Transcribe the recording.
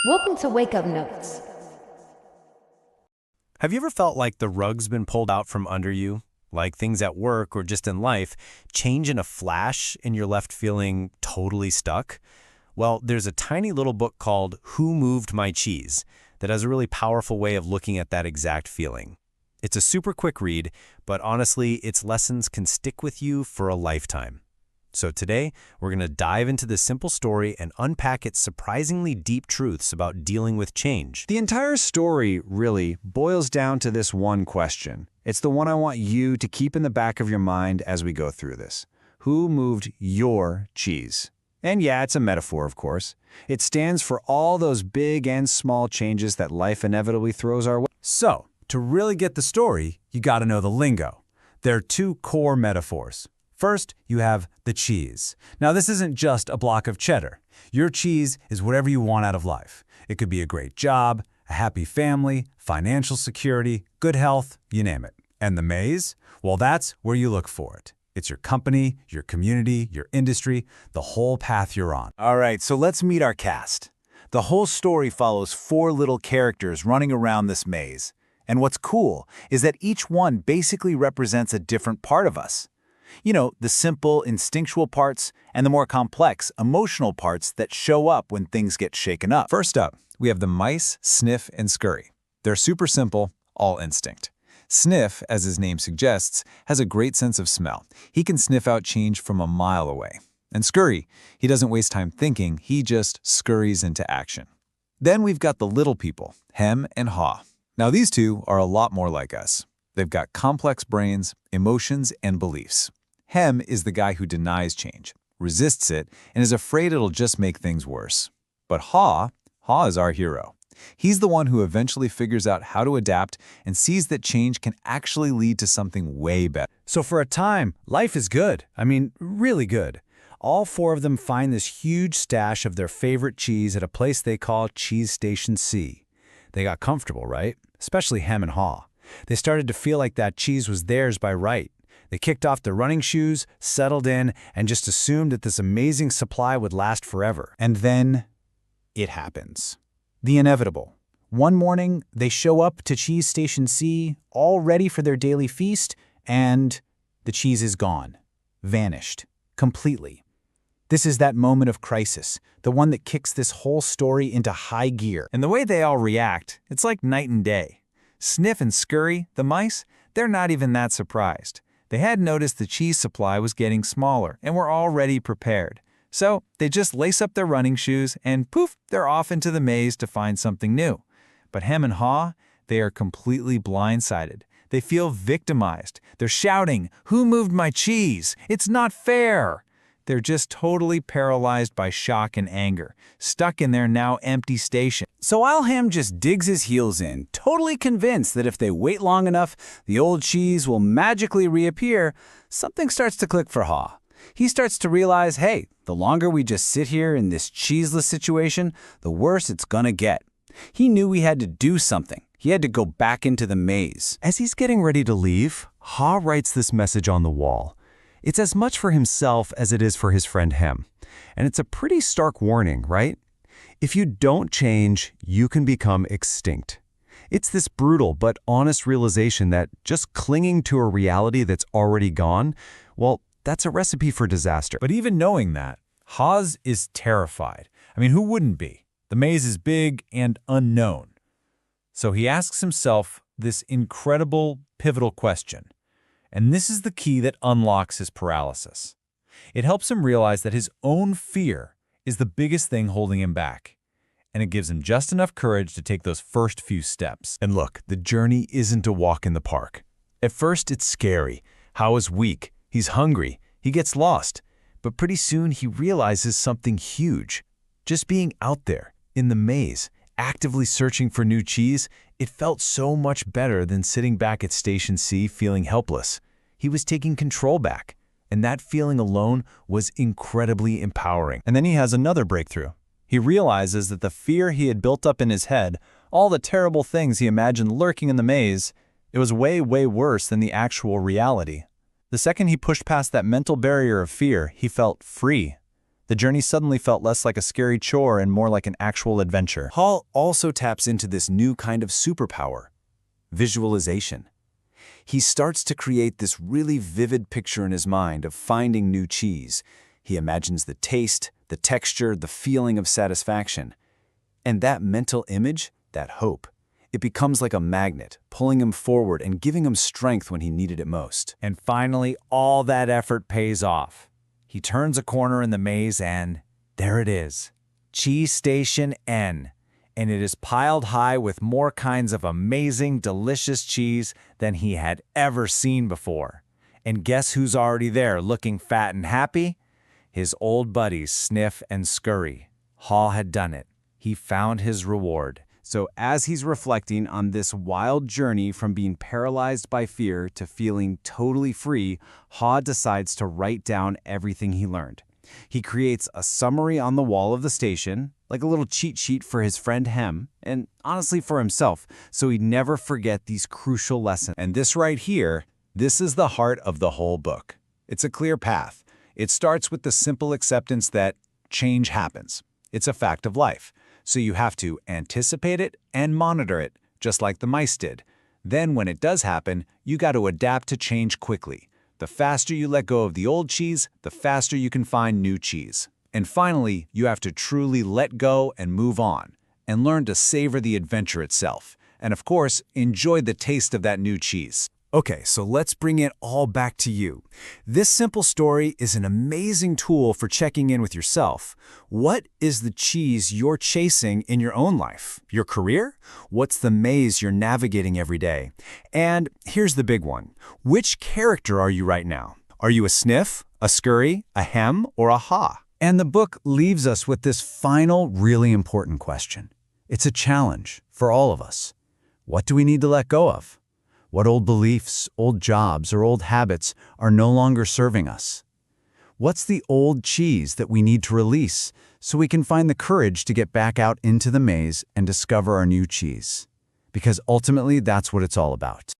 Welcome to Wake Up Notes. Have you ever felt like the rug's been pulled out from under you? Like things at work or just in life change in a flash and you're left feeling totally stuck? Well, there's a tiny little book called Who Moved My Cheese that has a really powerful way of looking at that exact feeling. It's a super quick read, but honestly, its lessons can stick with you for a lifetime. So today, we're going to dive into this simple story and unpack its surprisingly deep truths about dealing with change. The entire story really boils down to this one question. It's the one I want you to keep in the back of your mind as we go through this. Who moved your cheese? And yeah, it's a metaphor, of course. It stands for all those big and small changes that life inevitably throws our way. So, to really get the story, you got to know the lingo. There are two core metaphors. First, you have the cheese. Now, this isn't just a block of cheddar. Your cheese is whatever you want out of life. It could be a great job, a happy family, financial security, good health, you name it. And the maize? Well, that's where you look for it. It's your company, your community, your industry, the whole path you're on. All right, so let's meet our cast. The whole story follows four little characters running around this maze. And what's cool is that each one basically represents a different part of us. You know, the simple, instinctual parts and the more complex, emotional parts that show up when things get shaken up. First up, we have the mice, Sniff, and Scurry. They're super simple, all instinct. Sniff, as his name suggests, has a great sense of smell. He can sniff out change from a mile away. And Scurry, he doesn't waste time thinking, he just scurries into action. Then we've got the little people, Hem and Haw. Now these two are a lot more like us. They've got complex brains, emotions, and beliefs. Hem is the guy who denies change, resists it, and is afraid it'll just make things worse. But Haw is our hero. He's the one who eventually figures out how to adapt and sees that change can actually lead to something way better. So for a time, life is good. I mean, really good. All four of them find this huge stash of their favorite cheese at a place they call Cheese Station C. They got comfortable, right? Especially Hem and Haw. They started to feel like that cheese was theirs by right. They kicked off their running shoes, settled in, and just assumed that this amazing supply would last forever. And then it happens. The inevitable. One morning, they show up to Cheese Station C, all ready for their daily feast, and the cheese is gone. Vanished. Completely. This is that moment of crisis, the one that kicks this whole story into high gear. And the way they all react, it's like night and day. Sniff and Scurry, the mice, they're not even that surprised. They had noticed the cheese supply was getting smaller and were already prepared. So they just lace up their running shoes and poof, they're off into the maze to find something new. But Hem and Haw, they are completely blindsided. They feel victimized. They're shouting, "Who moved my cheese? It's not fair!" They're just totally paralyzed by shock and anger, stuck in their now empty station. So while Hem just digs his heels in, totally convinced that if they wait long enough, the old cheese will magically reappear, something starts to click for Haw. He starts to realize, hey, the longer we just sit here in this cheeseless situation, the worse it's gonna get. He knew he had to do something. He had to go back into the maze. As he's getting ready to leave, Haw writes this message on the wall. It's as much for himself as it is for his friend Hem. And it's a pretty stark warning, right? If you don't change, you can become extinct. It's this brutal but honest realization that just clinging to a reality that's already gone, well, that's a recipe for disaster. But even knowing that, Haws is terrified. I mean, who wouldn't be? The maze is big and unknown. So he asks himself this incredible, pivotal question. And this is the key that unlocks his paralysis. It helps him realize that his own fear is the biggest thing holding him back. And it gives him just enough courage to take those first few steps. And look, the journey isn't a walk in the park. At first, it's scary. Haw is weak. He's hungry. He gets lost. But pretty soon, he realizes something huge. Just being out there, in the maze, actively searching for new cheese, it felt so much better than sitting back at Station C feeling helpless. He was taking control back, and that feeling alone was incredibly empowering. And then he has another breakthrough. He realizes that the fear he had built up in his head, all the terrible things he imagined lurking in the maze, it was way, way worse than the actual reality. The second he pushed past that mental barrier of fear, he felt free. The journey suddenly felt less like a scary chore and more like an actual adventure. Hall also taps into this new kind of superpower: visualization. He starts to create this really vivid picture in his mind of finding new cheese. He imagines the taste, the texture, the feeling of satisfaction. And that mental image, that hope, it becomes like a magnet, pulling him forward and giving him strength when he needed it most. And finally, all that effort pays off. He turns a corner in the maze and there it is, Cheese Station N. And it is piled high with more kinds of amazing, delicious cheese than he had ever seen before. And guess who's already there looking fat and happy? His old buddies Sniff and Scurry. Haw had done it. He found his reward. So as he's reflecting on this wild journey from being paralyzed by fear to feeling totally free, Haw decides to write down everything he learned. He creates a summary on the wall of the station, like a little cheat sheet for his friend Hem, and honestly for himself, so he'd never forget these crucial lessons. And this right here, this is the heart of the whole book. It's a clear path. It starts with the simple acceptance that change happens. It's a fact of life. So you have to anticipate it and monitor it, just like the mice did. Then when it does happen, you got to adapt to change quickly. The faster you let go of the old cheese, the faster you can find new cheese. And finally, you have to truly let go and move on, and learn to savor the adventure itself. And of course, enjoy the taste of that new cheese. Okay, so let's bring it all back to you. This simple story is an amazing tool for checking in with yourself. What is the cheese you're chasing in your own life? Your career? What's the maze you're navigating every day? And here's the big one. Which character are you right now? Are you a Sniff, a Scurry, a Hem, or a Haw? And the book leaves us with this final, really important question. It's a challenge for all of us. What do we need to let go of? What old beliefs, old jobs, or old habits are no longer serving us? What's the old cheese that we need to release so we can find the courage to get back out into the maze and discover our new cheese? Because ultimately, that's what it's all about.